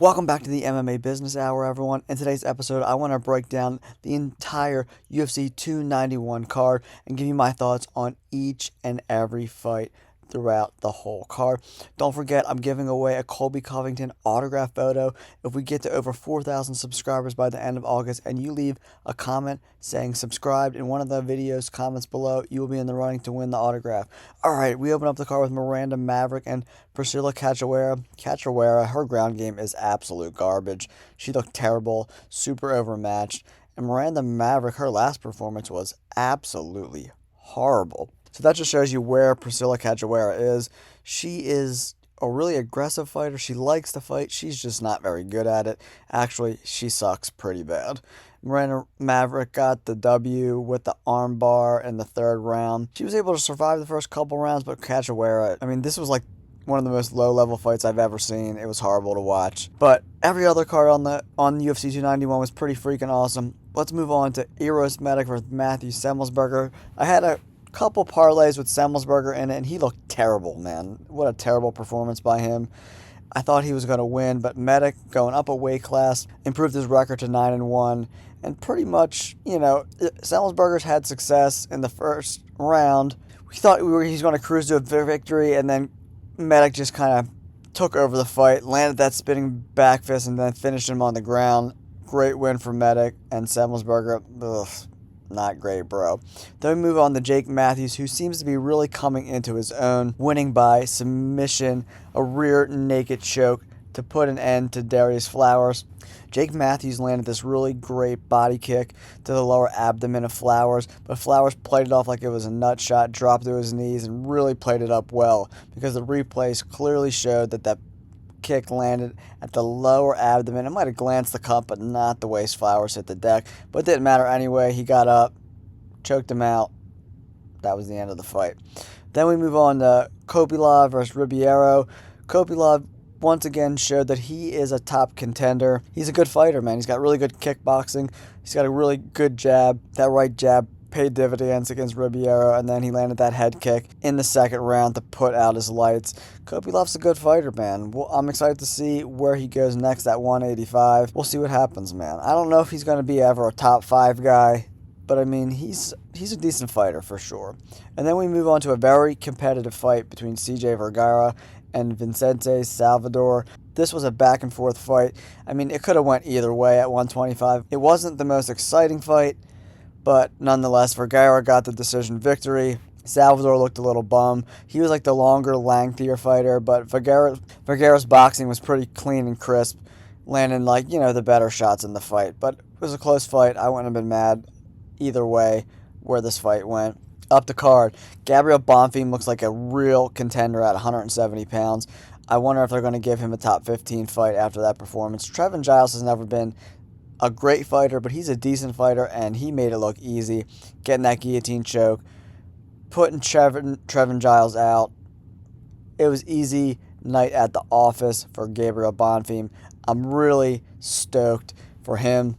Welcome back to the MMA Business Hour, everyone. In today's episode, I want to break down the entire UFC 291 card and give you my thoughts on each and every fight throughout the whole card. Don't forget, I'm giving away a Colby Covington autograph photo. If we get to over 4,000 subscribers by the end of August and you leave a comment saying subscribed in one of the video's comments below, you will be in the running to win the autograph. All right, we open up the card with Miranda Maverick and Priscilla Cachoeira. Cachoeira, her ground game is absolute garbage. She looked terrible, super overmatched. And Miranda Maverick, her last performance was absolutely horrible. So that just shows you where Priscilla Cachoeira is. She is a really aggressive fighter. She likes to fight. She's just not very good at it. Actually, she sucks pretty bad. Miranda Maverick got the W with the armbar in the third round. She was able to survive the first couple rounds, but Cachoeira, this was like one of the most low-level fights I've ever seen. It was horrible to watch. But every other card on UFC 291 was pretty freaking awesome. Let's move on to Eros Medic versus Matthew Semelsberger. I had a couple parlays with Semelsberger in it, and he looked terrible, man. What a terrible performance by him. I thought he was going to win, but Medic, going up a weight class, improved his record to 9-1. And pretty much, Semelsberger's had success in the first round. We thought he was going to cruise to a victory, and then Medic just kind of took over the fight, landed that spinning back fist, and then finished him on the ground. Great win for Medic, and Semelsberger, not great, bro. Then we move on to Jake Matthews, who seems to be really coming into his own, winning by submission, a rear naked choke to put an end to Darius Flowers. Jake Matthews landed this really great body kick to the lower abdomen of Flowers, but Flowers played it off like it was a nut shot, dropped to his knees, and really played it up well because the replays clearly showed that kick landed at the lower abdomen. It might have glanced the cup, but not the way Flowers hit the deck. But it didn't matter anyway. He got up, choked him out. That was the end of the fight. Then we move on to Kopylov versus Ribeiro. Kopylov once again showed that he is a top contender. He's a good fighter, man. He's got really good kickboxing. He's got a really good jab. That right jab paid dividends against Ribeiro, and then he landed that head kick in the second round to put out his lights. Kopylov's a good fighter, man. Well, I'm excited to see where he goes next at 185. We'll see what happens, man. I don't know if he's going to be ever a top 5 guy, but he's a decent fighter for sure. And then we move on to a very competitive fight between CJ Vergara and Vicente Salvador. This was a back and forth fight. It could have went either way at 125. It wasn't the most exciting fight, but nonetheless, Vergara got the decision victory. Salvador looked a little bum. He was like the longer, lengthier fighter, but Vergara's boxing was pretty clean and crisp, landing the better shots in the fight. But it was a close fight. I wouldn't have been mad either way where this fight went. Up the card, Gabriel Bonfim looks like a real contender at 170 pounds. I wonder if they're going to give him a top 15 fight after that performance. Trevin Giles has never been a great fighter, but he's a decent fighter, and he made it look easy, getting that guillotine choke, putting Trevin Giles out. It was easy night at the office for Gabriel Bonfim. I'm really stoked for him.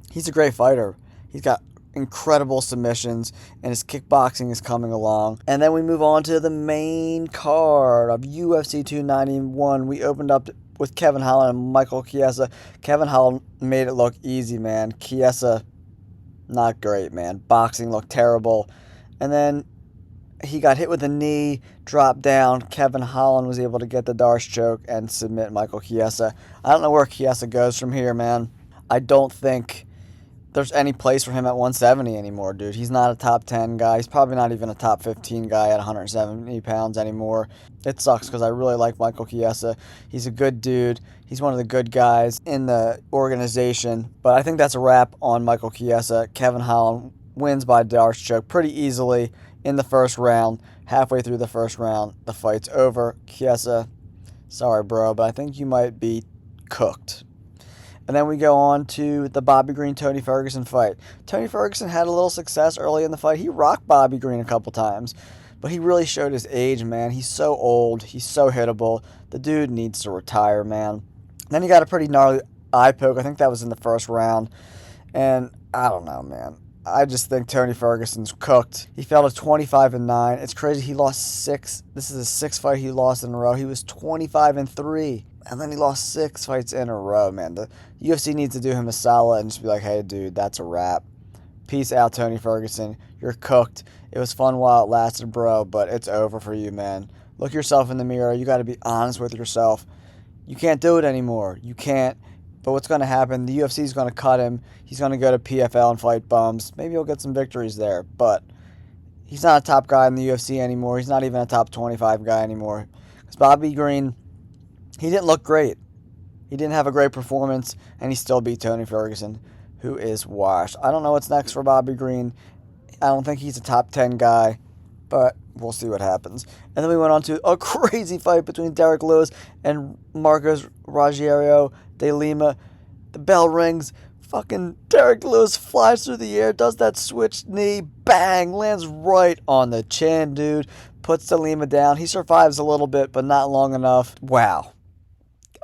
He's a great fighter. He's got incredible submissions, and his kickboxing is coming along. And then we move on to the main card of UFC 291. We opened up with Kevin Holland and Michael Chiesa. Kevin Holland made it look easy, man. Chiesa, not great, man. Boxing looked terrible. And then he got hit with a knee, dropped down. Kevin Holland was able to get the Darce choke and submit Michael Chiesa. I don't know where Chiesa goes from here, man. I don't think there's any place for him at 170 anymore, dude. He's not a top 10 guy. He's probably not even a top 15 guy at 170 pounds anymore. It sucks because I really like Michael Chiesa. He's a good dude. He's one of the good guys in the organization. But I think that's a wrap on Michael Chiesa. Kevin Holland wins by Darce choke pretty easily in the first round. Halfway through the first round, the fight's over. Chiesa, sorry, bro, but I think you might be cooked. And then we go on to the Bobby Green-Tony Ferguson fight. Tony Ferguson had a little success early in the fight. He rocked Bobby Green a couple times, but he really showed his age, man. He's so old. He's so hittable. The dude needs to retire, man. Then he got a pretty gnarly eye poke. I think that was in the first round. And I don't know, man. I just think Tony Ferguson's cooked. He fell to 25-9. It's crazy. He lost 6. This is the 6th fight he lost in a row. He was 25-3 and then he lost 6 fights in a row, man. The UFC needs to do him a solid and just be like, hey, dude, that's a wrap. Peace out, Tony Ferguson. You're cooked. It was fun while it lasted, bro, but it's over for you, man. Look yourself in the mirror. You got to be honest with yourself. You can't do it anymore. You can't. But what's going to happen? The UFC is going to cut him. He's going to go to PFL and fight bums. Maybe he'll get some victories there, but he's not a top guy in the UFC anymore. He's not even a top 25 guy anymore. Because Bobby Green, he didn't look great. He didn't have a great performance, and he still beat Tony Ferguson, who is washed. I don't know what's next for Bobby Green. I don't think he's a top 10 guy, but we'll see what happens. And then we went on to a crazy fight between Derek Lewis and Marcos Rogerio de Lima. The bell rings. Fucking Derek Lewis flies through the air, does that switch knee, bang, lands right on the chin, dude. Puts de Lima down. He survives a little bit, but not long enough. Wow.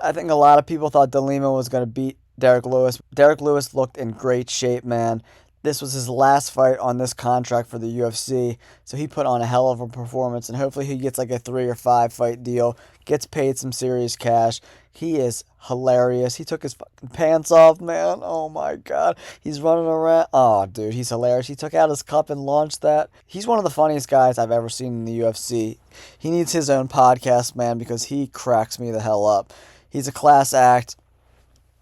I think a lot of people thought de Lima was going to beat Derek Lewis. Derek Lewis looked in great shape, man. This was his last fight on this contract for the UFC, so he put on a hell of a performance, and hopefully he gets like a 3 or 5 fight deal, gets paid some serious cash. He is hilarious. He took his fucking pants off, man. Oh my god. He's running around. Oh, dude, he's hilarious. He took out his cup and launched that. He's one of the funniest guys I've ever seen in the UFC. He needs his own podcast, man, because he cracks me the hell up. He's a class act.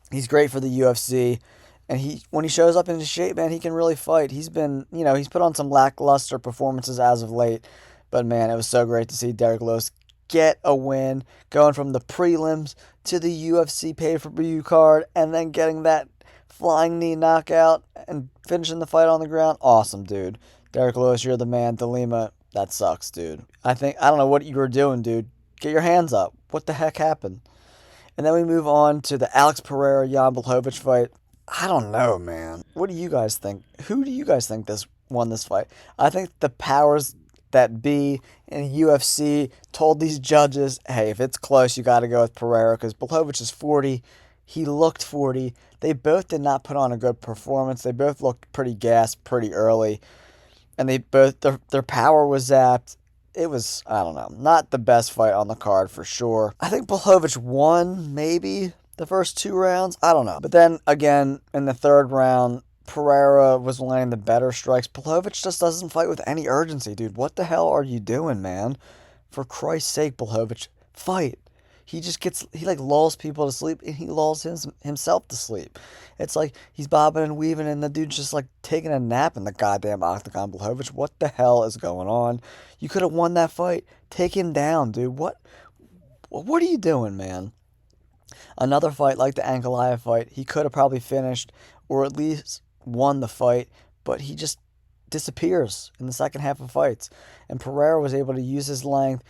He's great for the UFC. And when he shows up in his shape, man, he can really fight. He's been, he's put on some lackluster performances as of late. But, man, it was so great to see Derek Lewis get a win, going from the prelims to the UFC pay-per-view card, and then getting that flying knee knockout and finishing the fight on the ground. Awesome, dude. Derek Lewis, you're the man. De Lima, that sucks, dude. I don't know what you were doing, dude. Get your hands up. What the heck happened? And then we move on to the Alex Pereira-Jan Blachowicz fight. I don't know, man. What do you guys think? Who do you guys think won this fight? I think the powers that be in UFC told these judges, hey, if it's close, you got to go with Pereira because Blachowicz is 40. He looked 40. They both did not put on a good performance. They both looked pretty gassed pretty early. And their power was zapped. It was, I don't know, not the best fight on the card for sure. I think Blachowicz won, maybe, the first 2 rounds. I don't know. But then, again, in the 3rd round, Pereira was landing the better strikes. Blachowicz just doesn't fight with any urgency, dude. What the hell are you doing, man? For Christ's sake, Blachowicz, fight. He lulls people to sleep, and he lulls himself to sleep. It's like he's bobbing and weaving, and the dude's just like taking a nap in the goddamn octagon. Blachowicz, what the hell is going on? You could have won that fight. Take him down, dude. What are you doing, man? Another fight like the Ankalaev fight, he could have probably finished or at least won the fight, but he just disappears in the second half of fights. And Pereira was able to use his length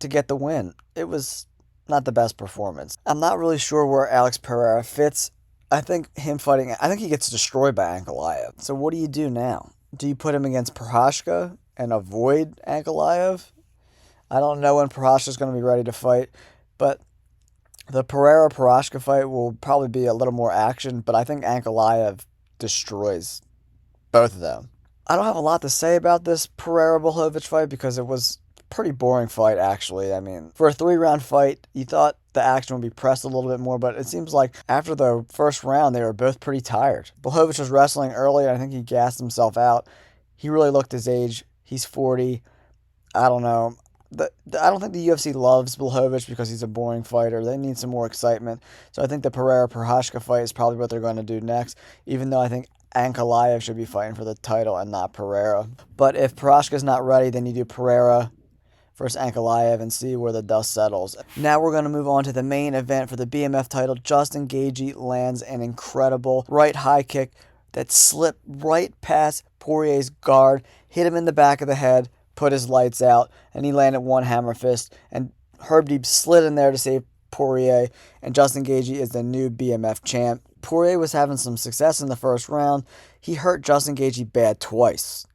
to get the win. It was not the best performance. I'm not really sure where Alex Pereira fits. I think he gets destroyed by Ankalaev. So what do you do now? Do you put him against Prochazka and avoid Ankalaev? I don't know when Prochazka's going to be ready to fight, but the Pereira-Prochazka fight will probably be a little more action, but I think Ankalaev destroys both of them. I don't have a lot to say about this Pereira-Blachowicz fight because it was a pretty boring fight, actually. I mean, for a 3-round fight, you thought the action would be pressed a little bit more, but it seems like after the first round, they were both pretty tired. Blachowicz was wrestling early, and I think he gassed himself out. He really looked his age. He's 40. I don't know. I don't think the UFC loves Blachowicz because he's a boring fighter. They need some more excitement. So I think the Pereira-Prochazka fight is probably what they're going to do next, even though I think Ankalaev should be fighting for the title and not Pereira. But if Prochazka's not ready, then you do Pereira versus Ankalaev and see where the dust settles. Now we're going to move on to the main event for the BMF title. Justin Gaethje lands an incredible right high kick that slipped right past Poirier's guard, hit him in the back of the head, put his lights out, and he landed one hammer fist, and Herb Deep slid in there to save Poirier, and Justin Gaethje is the new BMF champ. Poirier was having some success in the first round. He hurt Justin Gaethje bad twice,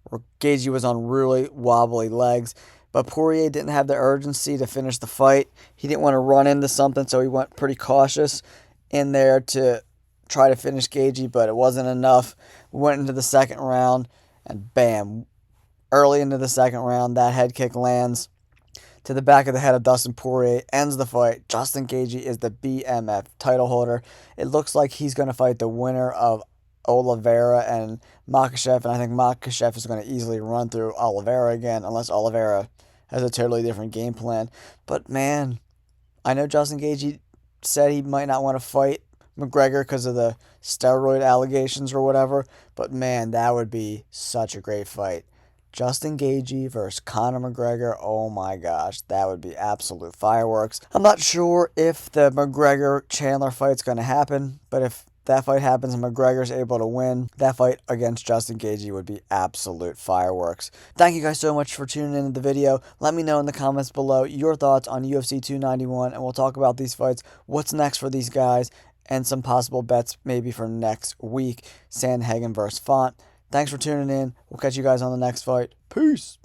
where Gaethje was on really wobbly legs, but Poirier didn't have the urgency to finish the fight. He didn't want to run into something, so he went pretty cautious in there to try to finish Gaethje, but it wasn't enough. We went into the second round, and bam, early into the second round, that head kick lands. to the back of the head of Dustin Poirier, ends the fight. Justin Gaethje is the BMF title holder. It looks like he's going to fight the winner of Oliveira and Makhachev, and I think Makhachev is going to easily run through Oliveira again, unless Oliveira has a totally different game plan. But man, I know Justin Gaethje said he might not want to fight McGregor because of the steroid allegations or whatever, but man, that would be such a great fight. Justin Gaethje versus Conor McGregor, oh my gosh, that would be absolute fireworks. I'm not sure if the McGregor-Chandler fight's going to happen, but if that fight happens and McGregor's able to win, that fight against Justin Gaethje would be absolute fireworks. Thank you guys so much for tuning into the video. Let me know in the comments below your thoughts on UFC 291, and we'll talk about these fights, what's next for these guys, and some possible bets maybe for next week. Sandhagen versus Font. Thanks for tuning in. We'll catch you guys on the next fight. Peace.